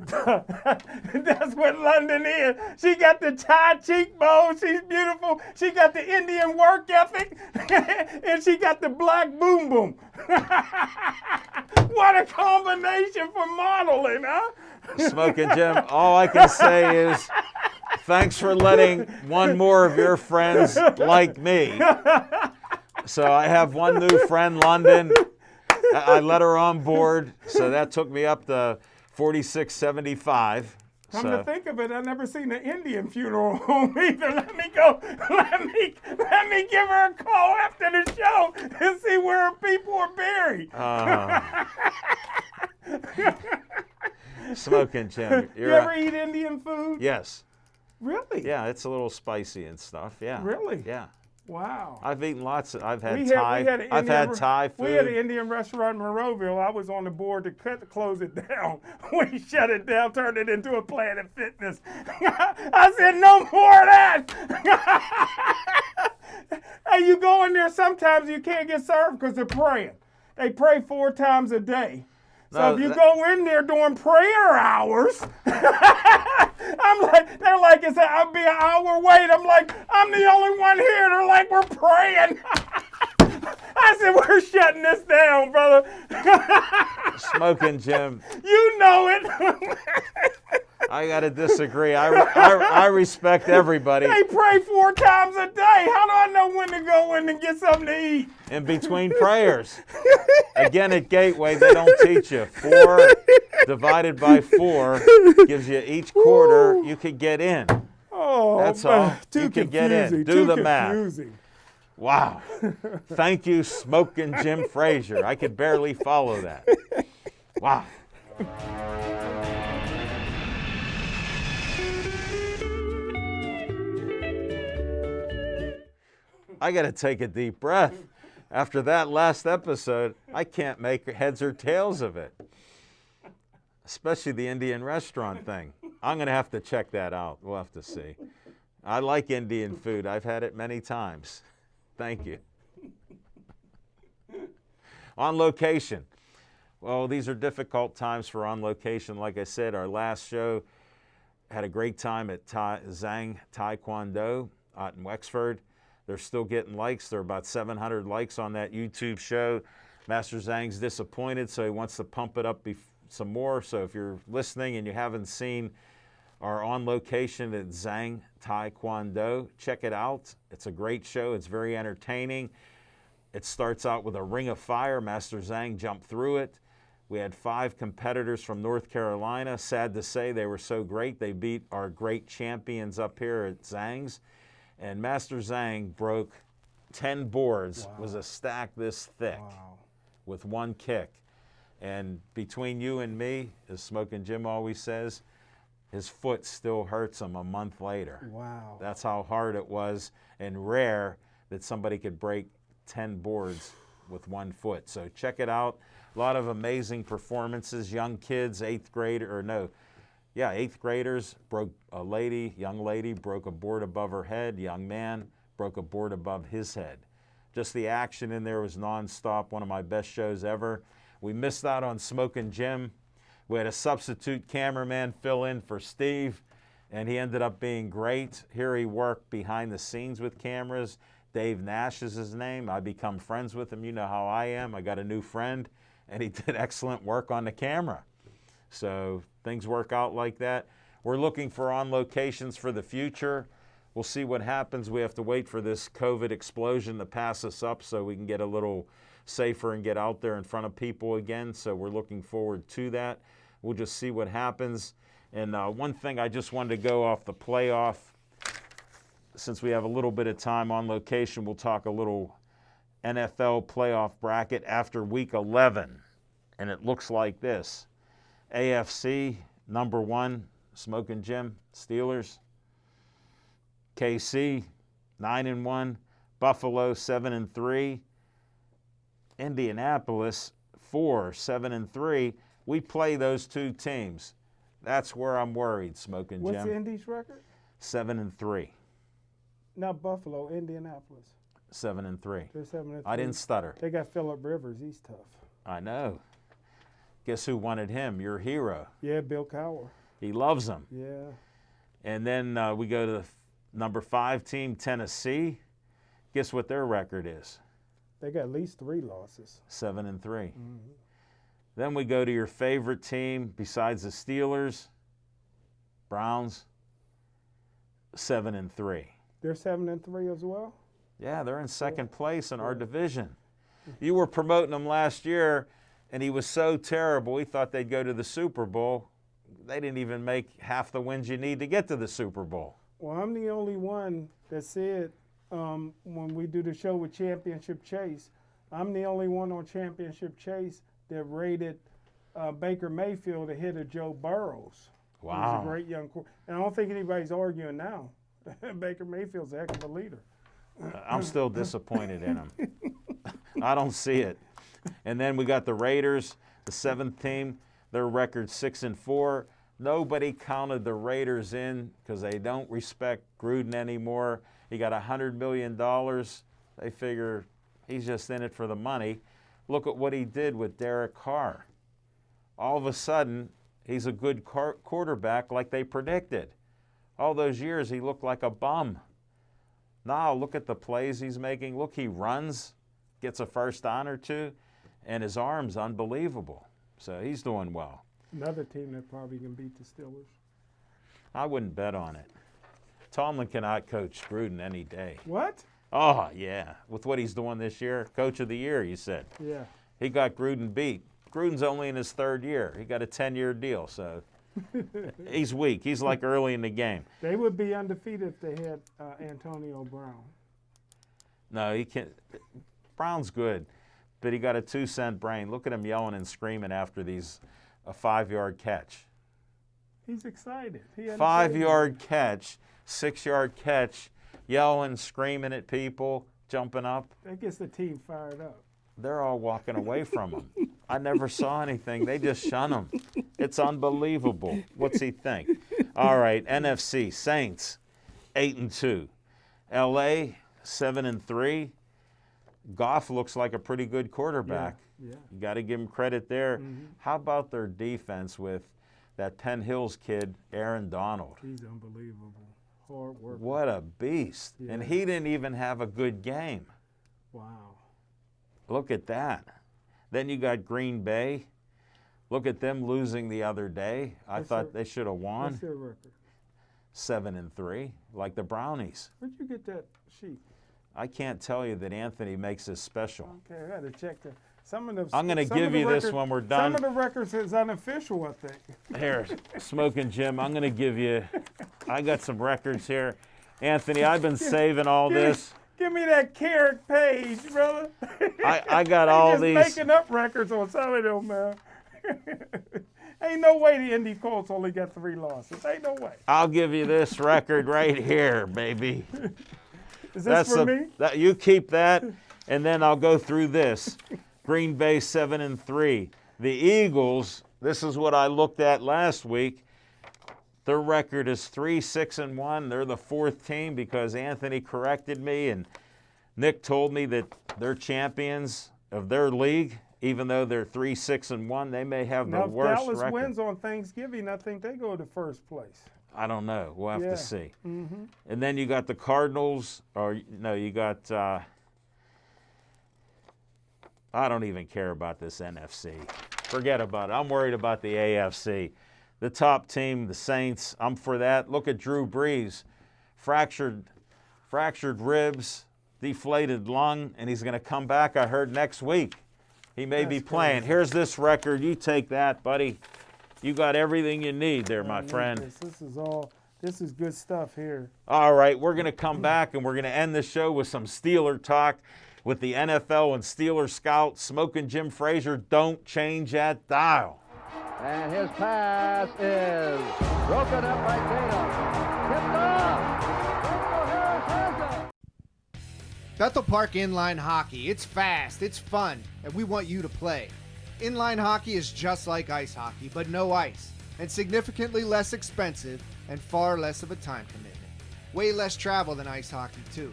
London is. She got the tie cheekbones. She's beautiful. She got the Indian work ethic, and she got the black boom boom. What a combination for modeling, huh? Smoking Jim, all I can say is thanks for letting one more of your friends like me. So I have one new friend, London. I let her on board, so that took me up to 4675. Come So to think of it, I've never seen an Indian funeral home either. Let me go. Let me give her a call after the show and see where her people are buried. Smoking Jim, You ever eat Indian food? yes, Really? yeah, it's a little spicy and stuff. Yeah, Really? yeah. Wow. I've eaten lots. I've had We Thai. had an I've Indian had Thai food. We had an Indian restaurant in Monroeville. I was on the board to close it down. We shut it down, turned it into a Planet Fitness. I said, no more of that. Hey, you go in there, sometimes you can't get served because they're praying. They pray 4 times a day. So No, if you that- go in there during prayer hours, they're like, I'll be an hour wait. I'm like, I'm the only one here. They're like, we're praying. I said, we're shutting this down, brother. Smoking Jim, You know it. I got to disagree. I respect everybody. They pray 4 times a day. How do I know when to go in and get something to eat? In between prayers. Again, at Gateway, they don't teach you. 4 divided by 4 gives you each quarter you could get in. Oh, That's man, all. Too You can confusing. get in. Do Too the math. confusing. Wow. Thank you, Smoking Jim Frazier. I could barely follow that. Wow. I got to take a deep breath. After that last episode, I can't make heads or tails of it. Especially the Indian restaurant thing. I'm going to have to check that out. We'll have to see. I like Indian food. I've had it many times. Thank you. On location. Well, these are difficult times for On Location. Like I said, our last show had a great time at Zhang Taekwondo out in Wexford. They're still getting likes. There are about 700 likes on that YouTube show. Master Zhang's disappointed, so he wants to pump it up some more. So if you're listening and you haven't seen our On Location at Zhang Taekwondo, check it out. It's a great show. It's very entertaining. It starts out with a ring of fire. Master Zhang jumped through it. We had 5 competitors from North Carolina. Sad to say, they were so great. They beat our great champions up here at Zhang's. And Master Zhang broke 10 boards. Was a stack this thick with one kick. And between you and me, as Smoking Jim always says, his foot still hurts him a month later. Wow. That's how hard it was, and rare that somebody could break 10 boards with one foot. So check it out. A lot of amazing performances. Young kids, 8th graders broke young lady broke a board above her head. Young man broke a board above his head. Just the action in there was nonstop. One of my best shows ever. We missed out on Smoking Jim. We had a substitute cameraman fill in for Steve, and he ended up being great. Here he worked behind the scenes with cameras. Dave Nash is his name. I become friends with him. You know how I am. I got a new friend, and he did excellent work on the camera. So things work out like that. We're looking for On Locations for the future. We'll see what happens. We have to wait for this COVID explosion to pass us up so we can get a little safer and get out there in front of people again. So we're looking forward to that. We'll just see what happens. And one thing I just wanted to go off the playoff. Since we have a little bit of time on location, we'll talk a little NFL playoff bracket after week 11. And it looks like this. AFC, number 1, Smoking Jim, Steelers. KC, 9-1. Buffalo, 7-3. Indianapolis, 4, 7-3. We play those two teams. That's where I'm worried, Smoking Jim. What's Indy's record? 7-3. Not Buffalo, Indianapolis. 7-3. They're 7-3. I didn't stutter. They got Phillip Rivers. He's tough. I know. Guess who wanted him? Your hero. Yeah, Bill Cowher. He loves him. Yeah. And then we go to the number 5 team, Tennessee. Guess what their record is? They got at least 3 losses. 7-3. Then we go to your favorite team besides the Steelers, Browns, 7-3. They're 7-3 as well? Yeah, they're in second place in our division. You were promoting them last year, and he was so terrible, we thought they'd go to the Super Bowl. They didn't even make half the wins you need to get to the Super Bowl. Well, I'm the only one that said when we do the show with Championship Chase, I'm the only one on Championship Chase that rated Baker Mayfield ahead of Joe Burrows. Wow. He's a great young quarterback. And I don't think anybody's arguing now. Baker Mayfield's a heck of a leader. I'm still disappointed in him. I don't see it. And then we got the Raiders, the 7th team. Their record 6-4. Nobody counted the Raiders in because they don't respect Gruden anymore. He got $100 million. They figure he's just in it for the money. Look at what he did with Derek Carr. All of a sudden, he's a good quarterback like they predicted. All those years, he looked like a bum. Now, look at the plays he's making. Look, he runs, gets a first down or two, and his arm's unbelievable. So he's doing well. Another team that probably can beat the Steelers. I wouldn't bet on it. Tomlin cannot coach Gruden any day. What? Oh, yeah. With what he's doing this year, Coach of the Year, you said. Yeah. He got Gruden beat. Gruden's only in his 3rd year. He got a 10-year deal, so he's weak. He's like early in the game. They would be undefeated if they had Antonio Brown. No, he can't. Brown's good, but he got a 2-cent brain. Look at him yelling and screaming after a 5-yard catch. He's excited. 5-yard catch, 6-yard catch, yelling, screaming at people, jumping up. That gets the team fired up. They're all walking away from him. I never saw anything. They just shun him. It's unbelievable. What's he think? All right, NFC, Saints, 8-2. LA, 7-3. Goff looks like a pretty good quarterback. Yeah. You got to give him credit there. How about their defense with that Penn Hills kid, Aaron Donald? He's unbelievable. Hard work. What a beast. Yeah. And he didn't even have a good game. Wow. Look at that. Then you got Green Bay. Look at them losing the other day. I thought they should have won. What's their record? 7-3, like the Brownies. Where'd you get that sheet? I can't tell you that Anthony makes this special. Okay, I got to check that. Some of the. I'm going to give you this when we're done. Some of the records is unofficial, I think. Here, Smoking Jim, I'm going to give you, I got some records here. Anthony, I've been saving all this. Give me that carrot page, brother. I got all just these. Making up records on some of them, man. Ain't no way the Indy Colts only got 3 losses. Ain't no way. I'll give you this record right here, baby. Is this for me? You keep that, and then I'll go through this. Green Bay 7-3. The Eagles, this is what I looked at last week. Their record is 3-6-1. They're the 4th team because Anthony corrected me, and Nick told me that they're champions of their league, even though they're 3-6-1. They may have the Now, worst if Dallas record. wins on Thanksgiving, I think they go to first place. I don't know. We'll have to see. Mm-hmm. And then you got the Cardinals, or no, you got. I don't even care about this NFC. Forget about it. I'm worried about the AFC. The top team, the Saints, I'm for that. Look at Drew Brees. fractured ribs, deflated lung, and he's going to come back, I heard, next week. He may be playing. Here's this record. You take that, buddy. You got everything you need there, my friend. This is good stuff here. All right, we're going to come back, and we're going to end the show with some Steeler talk with the NFL and Steeler scout, Smoking Jim Frazier. Don't change that dial. And his pass is broken up by Tatum. Tipped off. Michael Harris has it. Bethel Park Inline Hockey. It's fast, it's fun, and we want you to play. Inline hockey is just like ice hockey, but no ice, and significantly less expensive and far less of a time commitment. Way less travel than ice hockey, too.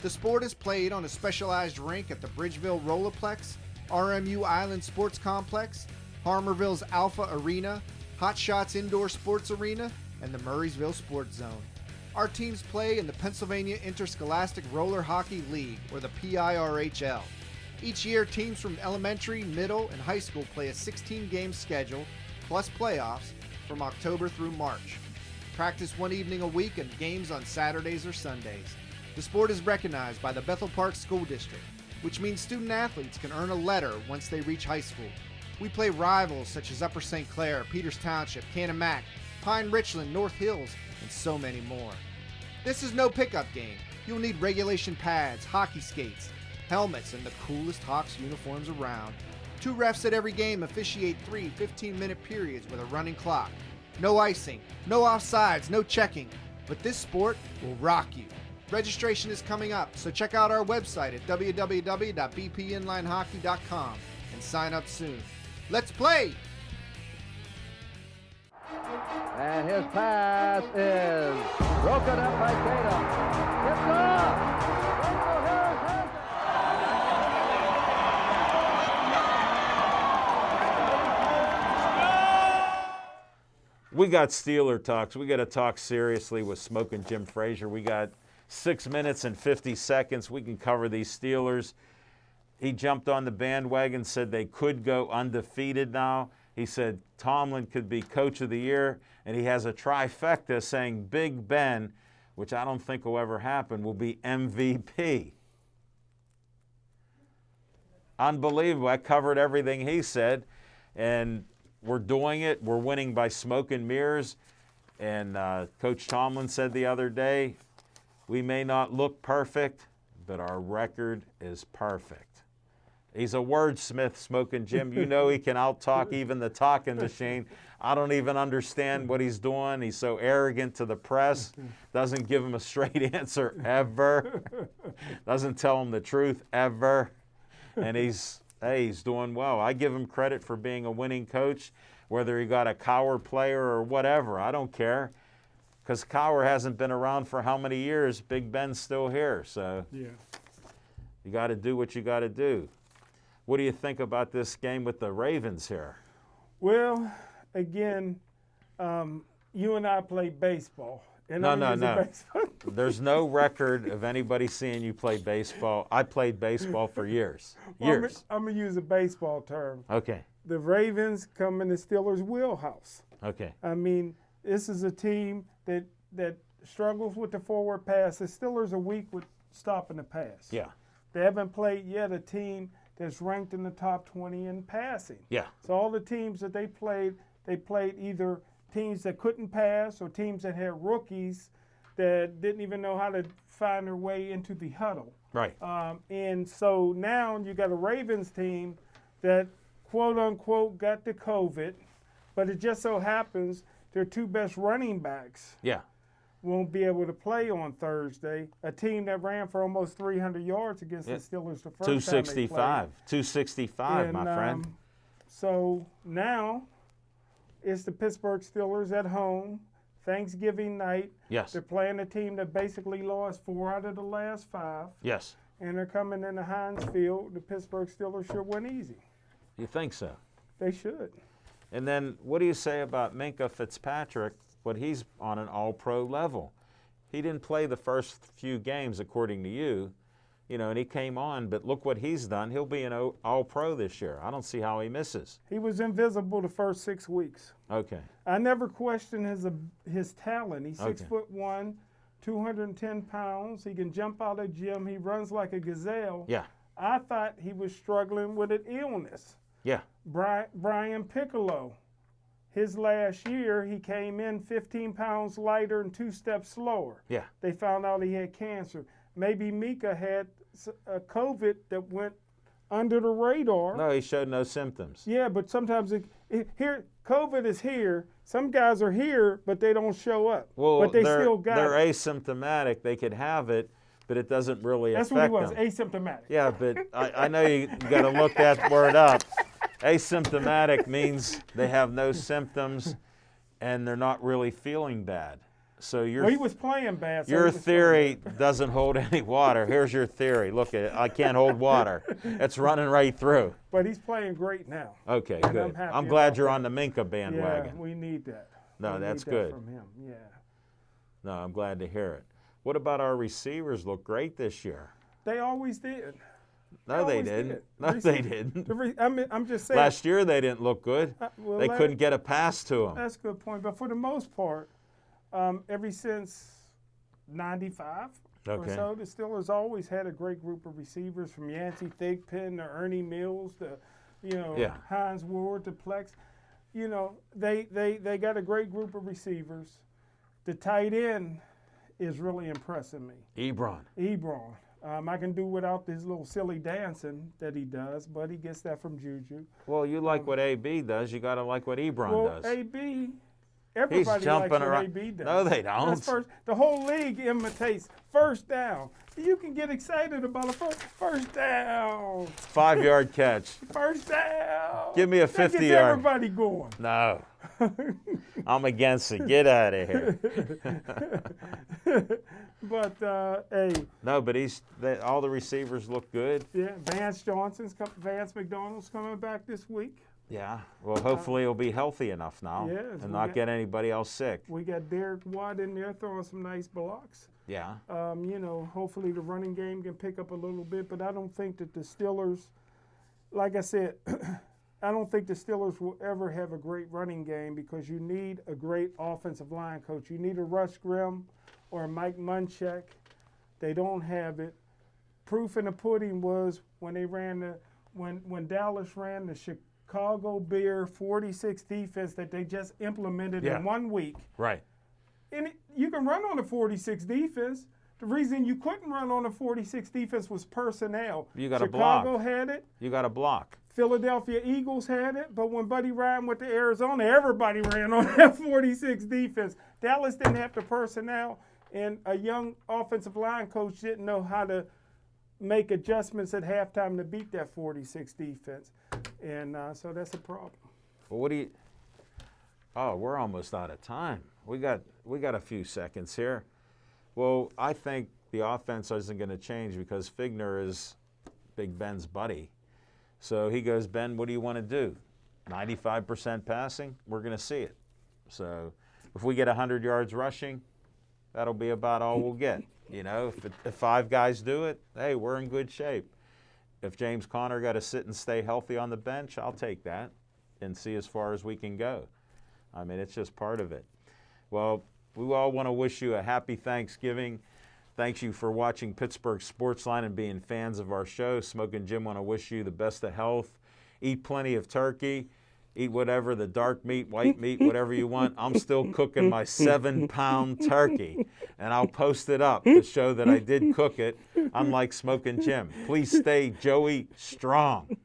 The sport is played on a specialized rink at the Bridgeville Rollerplex, RMU Island Sports Complex, Harmerville's Alpha Arena, Hot Shots Indoor Sports Arena, and the Murraysville Sports Zone. Our teams play in the Pennsylvania Interscholastic Roller Hockey League, or the PIRHL. Each year, teams from elementary, middle, and high school play a 16-game schedule, plus playoffs, from October through March. Practice one evening a week and games on Saturdays or Sundays. The sport is recognized by the Bethel Park School District, which means student athletes can earn a letter once they reach high school. We play rivals such as Upper St. Clair, Peters Township, Canon-Mac, Pine Richland, North Hills, and so many more. This is no pickup game. You'll need regulation pads, hockey skates, helmets, and the coolest Hawks uniforms around. 2 refs at every game officiate 3 15-minute periods with a running clock. No icing, no offsides, no checking, but this sport will rock you. Registration is coming up, so check out our website at www.bpinlinehockey.com and sign up soon. Let's play! And his pass is broken up by Tatum. Tipped off. Michael Harris has it. We got Steeler talks. We got to talk seriously with Smoking Jim Frazier. We got 6 minutes and 50 seconds. We can cover these Steelers. He jumped on the bandwagon, said they could go undefeated now. He said Tomlin could be Coach of the Year, and he has a trifecta saying Big Ben, which I don't think will ever happen, will be MVP. Unbelievable. I covered everything he said, and we're doing it. We're winning by smoke and mirrors. And Coach Tomlin said the other day, we may not look perfect, but our record is perfect. He's a wordsmith, Smoking Jim. You know he can out-talk even the talking machine. I don't even understand what he's doing. He's so arrogant to the press. Doesn't give him a straight answer ever. Doesn't tell him the truth ever. And he's doing well. I give him credit for being a winning coach, whether he got a Cowher player or whatever. I don't care. Because Cowher hasn't been around for how many years? Big Ben's still here. So Yeah. you got to do what you got to do. What do you think about this game with the Ravens here? Well, again, you and I play baseball. And No. baseball. There's no record of anybody seeing you play baseball. I played baseball for years. Years. I'm going to use a baseball term. Okay. The Ravens come in the Steelers' wheelhouse. Okay. I mean, this is a team that struggles with the forward pass. The Steelers are weak with stopping the pass. Yeah. They haven't played yet a team that's ranked in the top 20 in passing. Yeah. So all the teams that they played either teams that couldn't pass or teams that had rookies that didn't even know how to find their way into the huddle. Right. And so now you got a Ravens team that, quote unquote, got the COVID, but it just so happens their 2 best running backs Yeah. won't be able to play on Thursday. A team that ran for almost 300 yards against Yeah. the Steelers the first time they played. 265, my friend. So now it's the Pittsburgh Steelers at home, Thanksgiving night. Yes. They're playing a team that basically lost 4 out of the last 5, Yes. and they're coming into Heinz Field. The Pittsburgh Steelers should win easy. You think so? They should. And then what do you say about Minkah Fitzpatrick, what he's on an all-pro level? He didn't play the first few games, according to you, and he came on, but look what he's done. He'll be an all-pro this year. I don't see how he misses. He was invisible the first 6 weeks. Okay. I never questioned his talent. He's Okay. 6'1", 210 pounds. He can jump out of the gym. He runs like a gazelle. Yeah. I thought he was struggling with an illness. Yeah. Brian Piccolo, his last year, he came in 15 pounds lighter and 2 steps slower. Yeah. They found out he had cancer. Maybe Mika had a COVID that went under the radar. No, he showed no symptoms. Yeah, but sometimes COVID is here. Some guys are here, but they don't show up. Well, but they they're still got they're it. asymptomatic. They could have it, but it doesn't really That's affect what he was, them. asymptomatic. Yeah, but I know you got to look that word up. Asymptomatic means they have no symptoms and they're not really feeling bad. So Well, he was playing bad. So your he was theory doesn't hold any water. Here's your theory. Look at it. I can't hold water. It's running right through. But he's playing great now. Okay, And good. happy I'm glad about you're that. on the Minka bandwagon. Yeah, we need that. No, We that's need that good. from him. Yeah. No, I'm glad to hear it. What about our receivers? Look great this year. They always did. No, they always didn't. did. No, they didn't. I'm just saying. Last year they didn't look good. well, They couldn't get a pass to them. That's a good point. But for the most part, ever since '95 or Okay. so, the Steelers always had a great group of receivers, from Yancey Thigpen to Ernie Mills to, Yeah. Hines Ward to Plex. They got a great group of receivers. The tight end is really impressing me. Ebron. Ebron. I can do without this little silly dancing that he does, but he gets that from Juju. Well, you like what AB does. You got to like what Ebron Well, does. AB, everybody jumping likes what around. AB does. No, they don't. That's the whole league imitates first down. You can get excited about a first down. 5-yard catch. First down. Give me a That gets 50-yard. everybody going. No. I'm against it. Get out of here. But, hey, No, but all the receivers look good. yeah, Vance McDonald's coming back this week. Yeah. Well, hopefully he'll be healthy enough now Yes, and we not got- get anybody else sick. We got Derek Watt in there throwing some nice blocks. Yeah. Hopefully the running game can pick up a little bit, but I don't think that the Steelers, like I said, I don't think the Steelers will ever have a great running game because you need a great offensive line coach. You need a Russ Grimm or a Mike Munchak. They don't have it. Proof in the pudding was when when Dallas ran the Chicago Bear 46 defense that they just implemented Yeah. in 1 week. Right. And you can run on a 46 defense. The reason you couldn't run on a 46 defense was personnel. You gotta block. Chicago had it. You got to block. Philadelphia Eagles had it. But when Buddy Ryan went to Arizona, everybody ran on that 46 defense. Dallas didn't have the personnel, and a young offensive line coach didn't know how to make adjustments at halftime to beat that 46 defense. And so that's a problem. Well, what do you? Oh, we're almost out of time. We got a few seconds here. Well, I think the offense isn't going to change because Figner is Big Ben's buddy. So he goes, Ben, what do you want to do? 95% passing? We're going to see it. So if we get 100 yards rushing, that'll be about all we'll get. If 5 guys do it, hey, we're in good shape. If James Conner got to sit and stay healthy on the bench, I'll take that and see as far as we can go. I mean, it's just part of it. Well, we all want to wish you a happy Thanksgiving. Thank you for watching Pittsburgh Sportsline and being fans of our show. Smokin' Jim want to wish you the best of health. Eat plenty of turkey. Eat whatever, the dark meat, white meat, whatever you want. I'm still cooking my 7-pound turkey, and I'll post it up to show that I did cook it, unlike Smokin' Jim. Please stay Joey strong.